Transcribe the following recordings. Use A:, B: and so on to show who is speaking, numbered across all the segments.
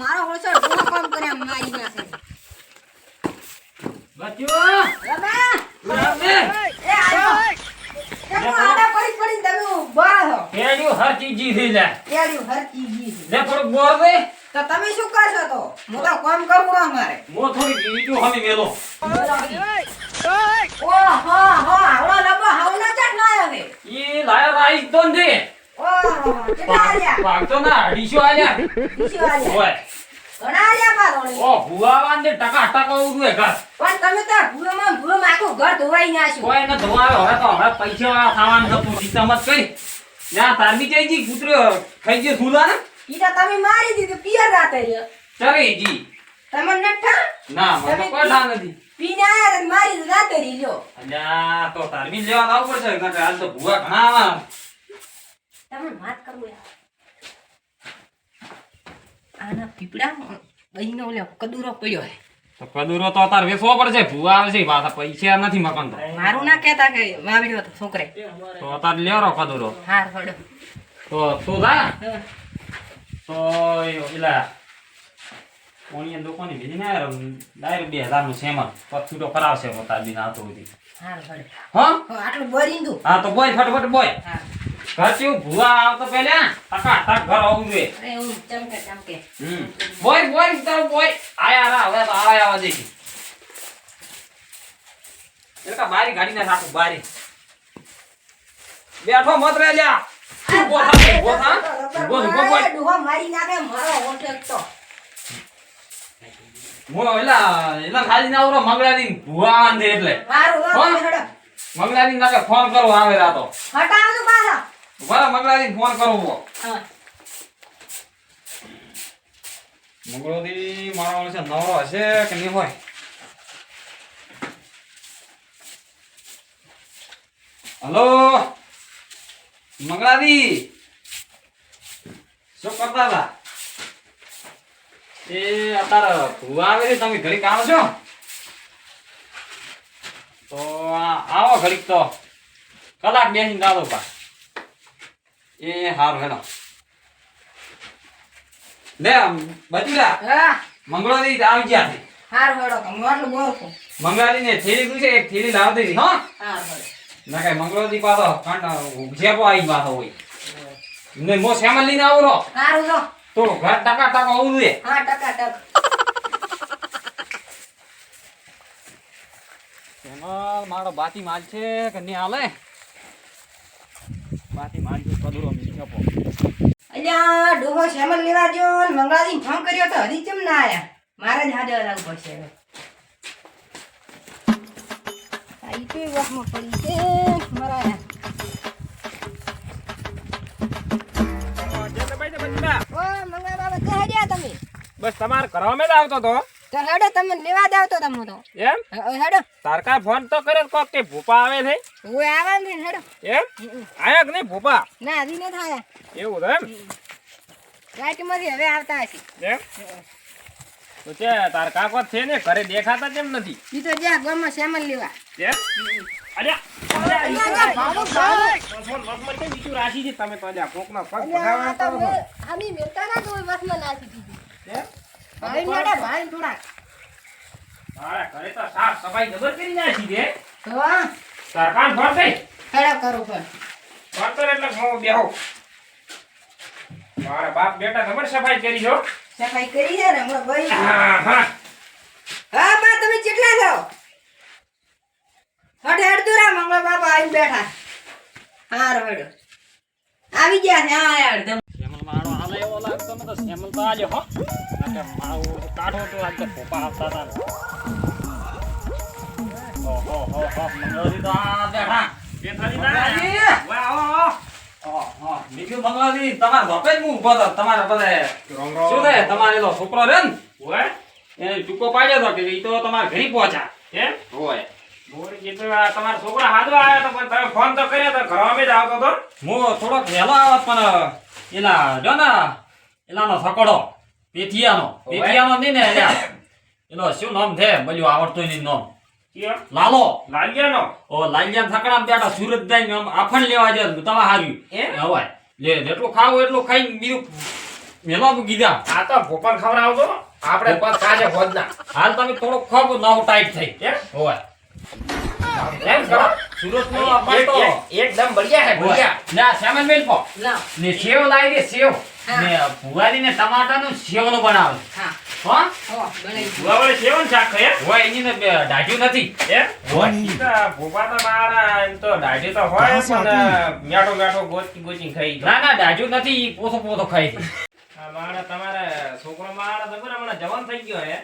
A: મારો ઓળસો ડોહો કામ કર્યા મારી નાખે.
B: બચ્યો
A: બાબા
B: રામે
A: એ આયો. તમે આડા પડી તમે ઉભા છો.
B: કેડ્યું હર ચીજી થી લે
A: કેડ્યું હરકી ગઈ છે.
B: લે થોડું બોર દે
A: તો તમે શું કરશો તો? હું તો કામ કરું અમારે.
B: મો થોડી બીજું હમી મેલો
A: ઓહો હો આવડો લબો હાવનો ચટ ના આવે.
B: ઈ લાયા રાઈસ દોન દે
A: ઓહો કેટલા આલ્યા?
B: પાગતો ના અઢીસો આલ્યા
A: બીજો આલ્યા.
B: ઓય
A: ઘણા આલ્યા પાછળ.
B: ઓ ભુવાવાન દે ટકા ટકા ઉડવે ઘર
A: પણ તમે તો ભૂલોમાં આખું ઘર ધોવાઈ નાખ્યું.
B: કોઈ ન ધોવાવે હવે તો હવે પૈસા વાળા ખાવાનું હતું ચિંતા મત કરી ના તારબી જઈજી કૂતરો ખાઈ ગયો સુલા ને
A: ઈટા તમે મારી દીધું પિયર રાતે રહ્યો.
B: ચરે જી
A: તમે નઠ્ઠા
B: ના મને તો કોઈ ઠા નથી
A: પીને આયા તો મારી દીધું રાતે રહ્યો.
B: અલ્યા તો તારબી લેવા આવવું પડશે કારણ કે આજ તો ભુવા ઘણા આવા
A: તમે વાત કરવું યાર. આના પીપડા બહીનો ઓલે કદુરો પડ્યો હે.
B: તો કદુરો તો તાર વેસવો પડશે ભુવા આવે છે પાછા પૈસા નથી મકાન તો
A: મારું ના કહેતા કે વાવડ્યો તો છોકરે.
B: તો તાર લેરો કદુરો
A: હાર હડો.
B: તો તું જા તો એલા કોની દુકાને ભીજી ના ડાયરેક્ટ 2000 નું સેમન પછી તો કરાવશે તાર બી ના તો હતી
A: હાર હડો.
B: હા
A: આટલું બોરીંદુ.
B: હા તો બોય ફટફટ બોય
A: હા.
B: ઘર કેવું ભુવા આવતો પેલા ટકા ટક ઘર આવું જોઈએ
A: અરે હું ચમકે ચમકે.
B: બોય બોય તાર બોય આયા રા હવે તો આયા દે એકા બારી ગાડી ના રાખો બારી બેઠો મત રે લ્યા ઉભો થા ઉભો થા ઉભો બોય
A: ડોહો મારી નાખે મારો હોઠ તો.
B: મો એલા ખાલી ના આવરો મંગળાની ભુવા આંધે એટલે
A: હારું
B: હો?
A: હડો.
B: મંગળાની નાકે ફોન કરો આવે રાતો
A: હટાવજો પાછા.
B: બરા મંગળાની ફોન કરવો
A: હા.
B: મંગળોદી મારો છે નવરો હશે કે નહીં હોય હલો મંગળાદી શું કરતા હતા એ અત્યારે ભુવા આવે છે તમે ઘડીક આવો છો તો આવો ઘડીક તો કલાક બેસીને દાદો પા એ હારું હેલો લે બચુડા
A: હા.
B: મંગળોદી આવી ગયા છે
A: હારું હડો હું આટલું બોરખું.
B: મંગળાદી ને થેલી દું છે એક થેલી લાવતી હતી હા
A: હારું હડો.
B: ના કઈ મંગળોદી પાછો જેપો આવી પાછો હોય ને મો સેમલ લઈને આવરો
A: હારું જો.
B: તો ઘર ટકા ટકા આવું જોઈએ
A: હા ટકા ટક.
B: સેમલ મારો બાતી માલ છે કે નહીં હાલે બાતી માલ જો કદુરો મી છપો
A: અલ્યા ડોહો શ્યામલ લેવા જો ને મંગળાજી ફોન કર્યો તો હજી કેમ ના આયા? મારે જ હાજર આવવું પડશે હવે. આ ઈ કેવી વાતમાં પડી છે મારા. ઓ મંગળા બાબા તે હેડ્યા તમે?
B: બસ તમાર ઘરમાં જ આવતો તો
A: તો હેડો તમે લેવા જ આવતો તમે તો.
B: એમ
A: હેડો.
B: તારકા ફોન તો કરે કોક કે ભૂપા આવે છે
A: હું આવવાનું છે હેડો.
B: એમ આયા કે નહીં ભૂપા
A: ના હજી નથી આયા.
B: એવું તો એમ
A: રાઈટમાંથી હવે આવતા હશે.
B: એમ તો છે તાર કાકો છે ને ઘરે દેખાતા કેમ નથી
A: ઈ તો જ્યાં ગામમાં શ્યામલ લેવા.
B: એમ અલ્યા બીજું રાશી છે તમે તો અલ્યા કોકના પગ ભગાવવા કરો છો
A: આમી મેલતા ના તો વાસમાં નાખી દીધી.
B: એમ
A: ભાઈ નડે ભાઈ થોડા.
B: મારા ઘરે તો સાફ સફાઈ જબર કરી નાખી દે
A: તો આ
B: સરકાર ફોન થઈ
A: હેડો કરો પણ.
B: ફોન કરે એટલે હું બેહો મારા બાપ બેટા જબર સફાઈ કરી છો
A: સફાઈ કરી છે ને હમણાં ભાઈ.
B: હા હા
A: હા બા તમે કેટલા છો? હટ હેડતુરા મંગળ બાપા આવીને બેઠા. હારો હેડો. આવી ગયા છે હા યાર તમે.
B: સેમલ મારો હાલે એવો લાગતો નતો સેમલ તો આલ્યો હો નકે મારો કાઢો તો આજ તો પોપા આવતા હતા ઓહો હો હો મંગળજી તો આ બેઠા બેઠાજી ના વાહ ઓહો બીજું મંગળજી તમાર બાપે જ હું ઉભો તો તમારા બધે શું છે તમારે એલો છોકરો રે ને ઓય એને ટૂંકો પાડ્યો તો કે ઈ તો તમાર ઘરે પહોંચા એમ ઓય બોર જે તો તમારા છોકરા હાદવા આયા તો પણ તમે ફોન તો કર્યો તો ઘરમાં જ આવતો તો હું થોડોક વહેલો આવત પણ એલા જો ને એલાનો સકડો પેથિયાનો નહીં ને એલો શું નામ છે બોલ્યો આવડતો નહીં નામ લાલો લાલિયાનો ઓ લાલિયા થકડા બેઠા સુરત જઈને આમ આફણ લેવા જાય દવા હાર્યું એ હવાય લે જેટલું ખાવું એટલું ખાઈ બીજું મેલો મૂકી દે
C: આ તો ભોપર ખવડાવજો આપણે પગ કાજે ભોજના
B: હાલ તમે થોડોક ખાવ નાવ ટાઈટ થઈ
C: એમ
B: હોય
C: એમ કરો
B: સુરત નો અપાય તો
C: એકદમ બઢિયા હે બઢિયા
B: ના સામાન મેલ પો
A: લાવ
B: ને સેવ લાવી દે સેવ
A: હા.
B: ને ભુવારી ને ટમાટાનું સેવનું બનાવે
A: હા
B: હો
A: હો બનાવી
C: ભુવાવડે સેવન શાક ખાય
B: હોય એની ને દાઢ્યું નથી
C: એમ ઈ તો ભોપા તો મારા એમ તો દાઢી તો હોય પણ મેઠો મેઠો ગોચી ગોચી ખાઈ
B: ના ના દાઢ્યું નથી ઈ પોથો પોથો ખાઈ છે
C: આ મારા તમારે છોકરો મારા તો બરાબર જવાન થઈ ગયો હે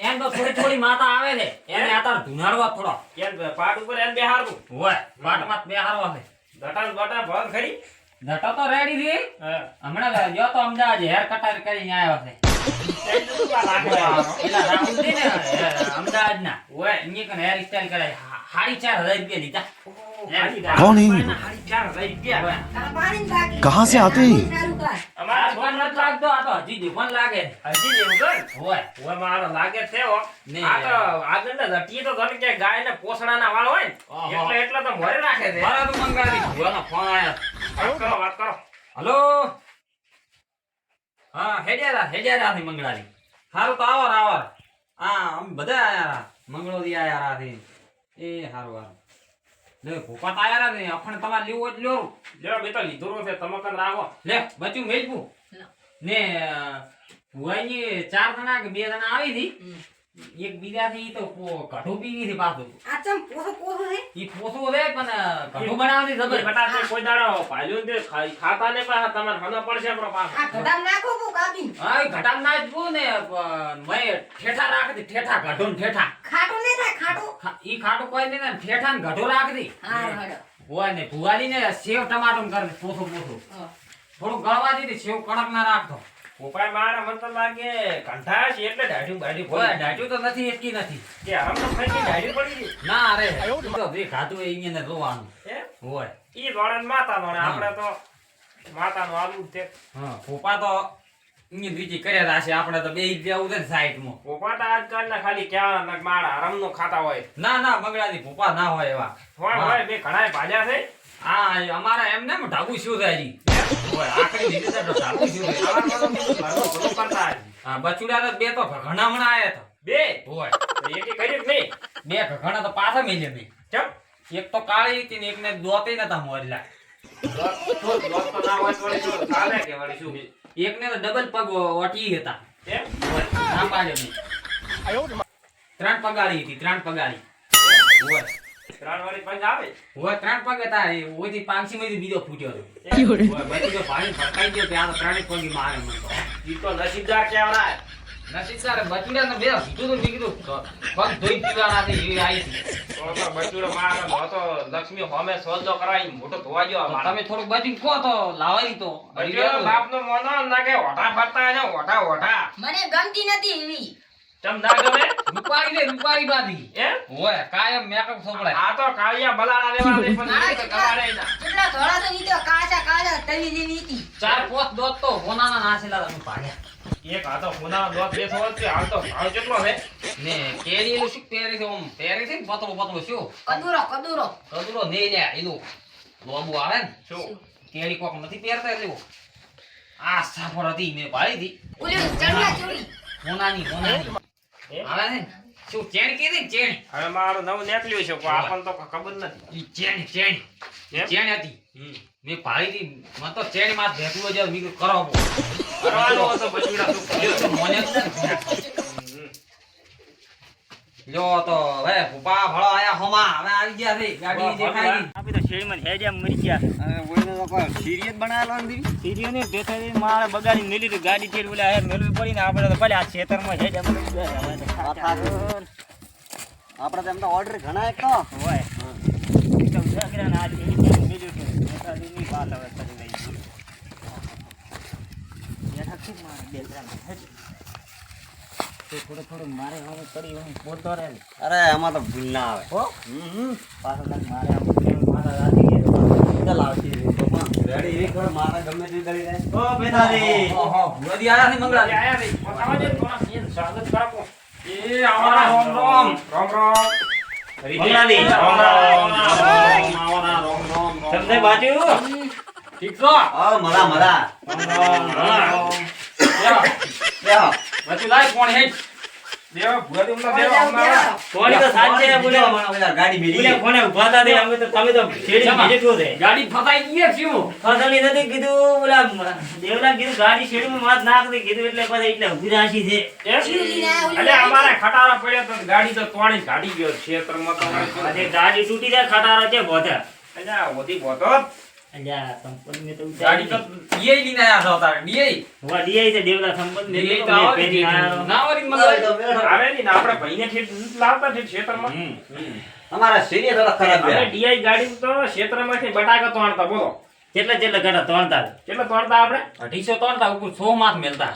B: એમ તો થોડી થોડી માતા આવે છે એને આતાર ધુનાડવા થોડો
C: કેમ પાટ ઉપર એમ બેહારતું
B: હોય પાટમાં બેહારવા છે
C: દટાન બટા ભર ખરી
B: ધટો તો રેડી છે
C: હા
B: હમણાં જો તો અમદાવાદ હેર કટાર કરીને આવ્યો છે
C: એમ તો તું આ લાગે
B: પેલા રાહુલ છે ને અમદાવાદ ના હોય એની કને હેર સ્ટાઈલ કરાય 4,500 રૂપિયા લીધા
D: कौन है ये?
B: 4,500 રૂપિયા
A: તારા પાણી જ લાગે
D: कहाँ से आते हैं?
A: સારું કર
C: અમારા
B: દુકાન નથી લાગતો આ તો હજી દુકાન લાગે
C: હજી જેવું કર
B: હોય
C: ઓય મારો લાગે છે હો
B: ને.
C: આ તો આગળ ને લટીએ તો ધન કે ગાય ને પોસડાના વાળ હોય ને
B: ઓહો.
C: એટલે તો મોરે રાખે છે
B: મારા તો મંગાવી ભુવાનો ફોન આયો
C: વાત કરો
B: હલો હા હેડિયારા થી મંગળારી સારું તો આવો હા અમે બધા આયા મંગળોથી આયા રાથી એ સારું સારું લે ભૂપત આયા ને અફણ તમારે લેવું હોય તો લ્યો
C: લ્યો બે તો લીધું છે તમે કન રાખો
B: લે બચ્યું વેચવું ને ભુવાઈની 4 જણા કે 2 જણા આવી હતી એક બીજાથી તો કઢું પીવી હતી પાછું
A: આ ચમ પોસો પોસો છે
B: ઈ પોસું રે પણ કઢું બનાવતી જબર
C: બટાटे કોઈ દાડો પાલ્યું ને ખાતા ને પાછા તમારે ખાના પડશે આપણો પાછો
A: આ ગધામ નાખો કો કાપી
B: હા ઈ ઘટામ નાચવું ને મેં ઠેઠા રાખતી ઠેઠા કઢું ને ઠેઠા
A: ખાટો નહીં થાય ખાટો
B: ઈ ખાટું કોઈ નહીં ને ઠેઠા ને ગઢો રાખતી
A: હા હડો
B: હોય ને ભુવાલી ને સેવ ટમાટું કરે પોથું થોડું ગળવા દીધી સેવ કડક ના રાખતો
C: પોપાય મારા મન તો લાગે કંઠાશ એટલે દાઢી બાઢી
B: હોય
C: પડી
B: દાઢ્યું તો નથી એટલી નથી
C: કે આમ તો ખાઈ દાઢી પડી ગઈ
B: ના અરે ઈ તો જે ખાધું એ અહીંયા ને જોવાનું
C: હે
B: હોય
C: ઈ ગોળન માતા નો આપણે તો માતાનું આલુ જ છે
B: હા પોપા તો અહીંયા બીજી કર્યા રાશે આપણે તો બે જવું છે ને સાઈડમાં
C: પોપા તો આજકાલના ખાલી ક્યાં ને મારા આરામનો ખાતા હોય
B: ના ના બગડાથી પોપા ના હોય એવા
C: હોય બે ઘણાય ભાજ્યા છે
B: હા અમારા એમને ઢાબુ શું થાય જી હોય આખરી દીધી તો ઢાબુ શું થાય
C: આવા ઘરનું ઘણું કરતા હોય.
B: હા બચુડા તો બે તો ઘણા હમણાં આયા તો
C: બે
B: હોય
C: તો એકે કર્યું જ નહીં
B: બે ઘણા તો પાછા મેલે મેં
C: ચમ
B: એક તો કાળી હતી ને એકને દોતે નતા મોરલા
C: દોસ્ત તો ના હોય તો વળી શું ચાલે કે વળી શું
B: એકને તો ડબલ પગ ઓટી હતા
C: એમ
B: ના પાડે નહીં 3 પગાડી હતી 3 પગાડી હોય
C: ત્રણ વાળી પંજ આવે
B: હોય 3 પગ હતા એ ઓયથી પાંચી માંથી બીજો ફૂટ્યો હતો હોય બચી તો પાણી ફરકાઈ ગયો ત્યાં તો 3 પગી મારે મને તો
C: ઈ તો નસીબદાર કહેવાય
B: નસીબ સારે બચુડા ને બે કીધું તો કીધું પગ ધોઈ પીવાના છે એવી આવી હતી
C: તો બચુડો મારા મો તો લક્ષ્મી હોમે સોજો કરાવી મોટો ધોવા ગયો
B: તો તમે થોડુંક બાજુ કહો તો લાવાઈ તો
C: બચુડો બાપનો મોનો ના કે ઓઠા ફરતા ને ઓઠા ઓઠા
A: મને ગમતી નથી એવી
C: ચમ ના ગમે
B: રૂપાળી બાદી
C: એમ
B: હોય કાયમ મેકઅપ સોપડાય
C: આ તો કાળિયા બલાડા લેવા દે પણ ઈ તો કમાડે ના
A: કેટલા ધોળા તો નીચે કાચા કાચા તવી જેવી હતી
B: 4-5 દોત તો હોનાના નાસેલા તમે પાડ્યા
C: એક આ તો ફોના દોત બેસો છે હાલ તો ભાવ કેટલો છે
B: ને કેરી નું શું પહેરી છે ઓમ પહેરી છે ને પતળું પતળું શું
A: કદુરો કદુરો
B: કદુરો નહીં લ્યા એનું લોબુ આવે ને
C: શું
B: કેરી કોક નથી પહેરતા એટલે એવું. આ સાફર હતી મેં પાડી હતી
A: ઓલી ચણિયા ચોળી
B: હોનાની
C: એ?
B: આવે ને શું ચેણી કીધી ને ચેણી
C: હવે મારું નવું નીકળ્યું છે પણ આપણને તો ખબર નથી
B: ઈ ચેણી
C: એમ?
B: ચેણી હતી મેં પાડી હતી મને તો ચેણી માં ભેટું જ મેં કીધું કરાવો
C: કરવાનો હતો બચુડા શું કર્યું?
B: મને જો તો હવે ભૂપા ભળો આયા હોમાં હવે આવી ગયા છે ગાડી દેખાઈ ગઈ
E: આપી તો શેરીમાં હેડિયા મરી ગયા
F: અને ઓયને તો કોઈ સિરિયસ બનાવેલો નથી
E: સીરીઓને બેઠા મારે બગાડી મેલી તો ગાડી ચેડ ઓલા હે મેલવી પડી ને આપણે તો ભલે આ ખેતરમાં હેડિયા મરી ગયા હવે તો
F: આપણે તો એમ તો ઓર્ડર ઘણા એક તો
E: હોય એકદમ જાગરા ના આ બીજું કે બેટાની વાત હવે કરી ગઈ બેઠા છે મારે બે ત્રણ તો થોડું મારે હવે પડી હું બોલતો રહે
F: અરે આમાં તો ભૂલ ના આવે
E: હો
F: હમ
E: પાછો તક મારે આમ કેમ મારા રાજી ગયા
F: ચાલ આવતી તો પણ રેડી એક વાર મારા ગમે તે કરી દે
E: ઓ બેટારી
B: ઓહો ભુવાજી આયા છે મંગળા
C: આયા નહીં પતાવા દે થોડા સીન સ્વાગત કરાવો
B: એ અમારા રોમ રોમ
C: રામ રામ
E: મંગળાની તમને બાજુ
B: ઠીક છો
F: ઓ મરા મરા
B: રામ રામ બેહો. વચ્ચે લાય કોણ હેડ.
C: દેવો ભુવાજી ઉમના
A: કોણ
C: દેવો
A: જાવ
C: હમણાં.
A: ત્યાં?
E: કોણી તો સાચે બોલે
F: પેલા ગાડી
E: બોલે
F: મિલી
E: કોને ઉભા હતા તે અમે તો તમે તો છેડી
B: જમા.
E: જેટલું છે
B: ગાડી ફસાઈ ગઈ છે શું?
E: ફસલી નથી કીધું બોલા દેવલા કીધું ગાડી શેડમાં માત નાખતી કીધું એટલે પછી એટલે ઊભી રાશી છે
C: અલે અમારે ખટારો પડ્યો તો ગાડી તો તોડી કાઢી ગયો ક્ષેત્રમાં તો
E: આજે ગાડી તૂટી જાય ખટારો છે બોધા
C: અલ્યા ઓધી બોતો
E: અલ્યા સંપત્તિ ને તો
B: ગાડી તો DI લઈને આયા છો તારે. DI.
E: હુઆ ડીઆઈ છે દેવલા સંપત્તિ ને
B: DI તો
E: તો મેં
B: આવો
E: પહેરી
B: ને.
E: આયો.
B: ના વળી મંગાવી.
C: આવે ની ને આપણે ભાઈને ઠેઠ લાવતા ઠેઠ ક્ષેત્રમાં
F: અમારા શરીર થોડા ખરાબ
C: અમે
F: ગયા
C: ડીઆઈ ગાડી તો ક્ષેત્રમાંથી બટાકા તોડતા બોલો
E: કેટલા કેટલા ઘટા તોડતા
C: કેટલા તોડતા આપણે
B: 250 તોડતા ઉપર 100 માથ મેલતા.